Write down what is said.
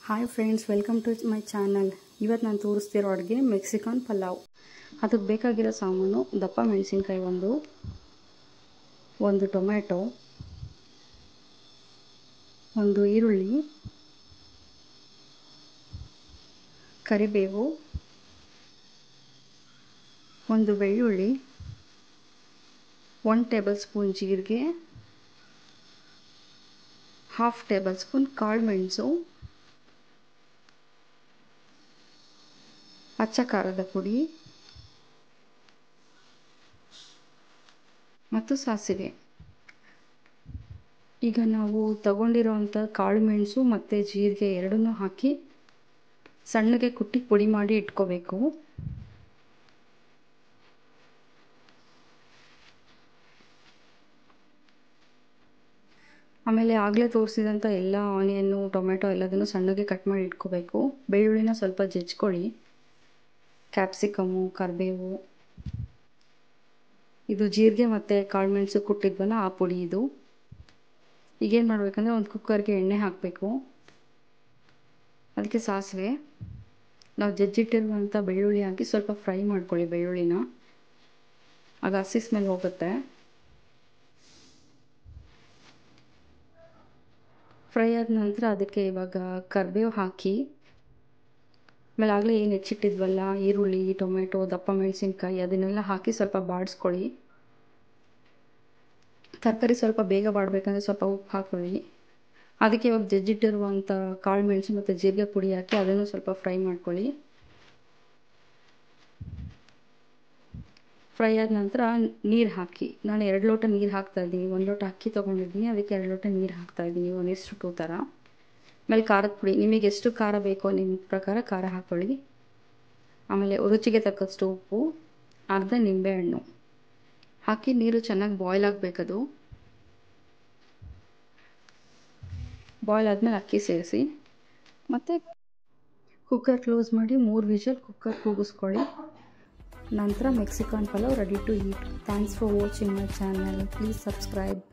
Hi friends, welcome to my channel. ಇವತ್ತು ನಾನು ತೋರಿಸ್ತಿರೋ ಅಡುಗೆ ಮೆಕ್ಸಿಕನ್ ಪಲಾವ್. ಅದಕ್ಕೆ ಬೇಕಾಗಿರೋ ಸಾಮಾನು ದಪ್ಪ ಮೆಣಸಿನ್ಕಾಯಿ ಒಂದು ಟೊಮೆಟೊ, ಒಂದು ಈರುಳ್ಳಿ, ಕರಿಬೇವು, ಒಂದು ಬೆಳ್ಳುಳ್ಳಿ, 1 ಟೇಬಲ್ ಸ್ಪೂನ್ ಜೀರಿಗೆ, 1/2 ಟೇಬಲ್ ಸ್ಪೂನ್ ಕಾಳು ಮೆಣಸು, ಅಚ್ಚ ಖಾರದ ಪುಡಿ ಮತ್ತು ಸಾಸಿವೆ. ಈಗ ನಾವು ತಗೊಂಡಿರೋವಂಥ ಕಾಳು ಮೆಣಸು ಮತ್ತು ಜೀರಿಗೆ ಎರಡನ್ನೂ ಹಾಕಿ ಸಣ್ಣಗೆ ಕುಟ್ಟಿ ಪುಡಿ ಮಾಡಿ ಇಟ್ಕೋಬೇಕು. ಆಮೇಲೆ ಆಗಲೇ ತೋರಿಸಿದಂಥ ಎಲ್ಲ ಆನಿಯನ್ನು, ಟೊಮೆಟೊ ಎಲ್ಲದನ್ನು ಸಣ್ಣಗೆ ಕಟ್ ಮಾಡಿ ಇಟ್ಕೋಬೇಕು. ಬೆಳ್ಳುಳ್ಳಿನ ಸ್ವಲ್ಪ ಜಜ್ಕೊಳ್ಳಿ. ಕ್ಯಾಪ್ಸಿಕಮ್ಮು, ಕರಿಬೇವು, ಇದು ಜೀರಿಗೆ ಮತ್ತು ಕಾಳು ಮೆಣಸು ಕುಟ್ಟಿದ್ವಲ್ಲ ಆ ಪುಡಿ ಇದು. ಈಗೇನು ಮಾಡಬೇಕಂದ್ರೆ ಒಂದು ಕುಕ್ಕರ್ಗೆ ಎಣ್ಣೆ ಹಾಕಬೇಕು. ಅದಕ್ಕೆ ಸಾಸಿವೆ, ನಾವು ಜಜ್ಜಿಟ್ಟಿರುವಂಥ ಬೆಳ್ಳುಳ್ಳಿ ಹಾಕಿ ಸ್ವಲ್ಪ ಫ್ರೈ ಮಾಡ್ಕೊಳ್ಳಿ ಬೆಳ್ಳುಳ್ಳಿನ, ಆಗ ಹಸಿ ಸ್ಮೆಲ್ ಹೋಗುತ್ತೆ. ಫ್ರೈ ಆದ ನಂತರ ಅದಕ್ಕೆ ಇವಾಗ ಕರಿಬೇವು ಹಾಕಿ, ಆಮೇಲೆ ಆಗಲೇ ಏನು ಹೆಚ್ಚಿಟ್ಟಿದ್ವಲ್ಲ ಈರುಳ್ಳಿ, ಟೊಮೆಟೊ, ದಪ್ಪ ಮೆಣಸಿನ್ಕಾಯಿ ಅದನ್ನೆಲ್ಲ ಹಾಕಿ ಸ್ವಲ್ಪ ಬಾಡಿಸ್ಕೊಳ್ಳಿ. ತರಕಾರಿ ಸ್ವಲ್ಪ ಬೇಗ ಬಾಡಬೇಕಂದ್ರೆ ಸ್ವಲ್ಪ ಉಪ್ಪು ಹಾಕೊಳ್ಳಿ. ಅದಕ್ಕೆ ಇವಾಗ ಜಜ್ಜಿಟ್ಟಿರುವಂಥ ಕಾಳು ಮೆಣಸು ಮತ್ತು ಜೀರಿಗೆ ಪುಡಿ ಹಾಕಿ ಅದನ್ನು ಸ್ವಲ್ಪ ಫ್ರೈ ಮಾಡ್ಕೊಳ್ಳಿ. ಫ್ರೈ ಆದ ನಂತರ ನೀರು ಹಾಕಿ. ನಾನು 2 ಲೋಟ ನೀರು ಹಾಕ್ತಾಯಿದ್ದೀನಿ. 1 ಲೋಟ ಅಕ್ಕಿ ತೊಗೊಂಡಿದ್ದೀನಿ, ಅದಕ್ಕೆ 2 ಲೋಟ ನೀರು ಹಾಕ್ತಾಯಿದ್ದೀನಿ. 1:2 ಥರ. ಆಮೇಲೆ ಖಾರದ ಪುಡಿ, ನಿಮಗೆ ಎಷ್ಟು ಖಾರ ಬೇಕೋ ನಿಮ್ಮ ಪ್ರಕಾರ ಖಾರ ಹಾಕ್ಕೊಳ್ಳಿ. ಆಮೇಲೆ ರುಚಿಗೆ ತಕ್ಕಷ್ಟು ಉಪ್ಪು, ಅರ್ಧ ನಿಂಬೆಹಣ್ಣು ಹಾಕಿ ನೀರು ಚೆನ್ನಾಗಿ ಬಾಯ್ಲ್ ಆಗಬೇಕದು. ಬಾಯ್ಲ್ ಆದಮೇಲೆ ಅಕ್ಕಿ ಸೇರಿಸಿ ಮತ್ತು ಕುಕ್ಕರ್ ಕ್ಲೋಸ್ ಮಾಡಿ 3 ವಿಷಲ್ ಕುಕ್ಕರ್ ಕೂಗಿಸ್ಕೊಳ್ಳಿ. ನಂತರ Mexican pulao ready to eat. Thanks for watching my channel. Please subscribe.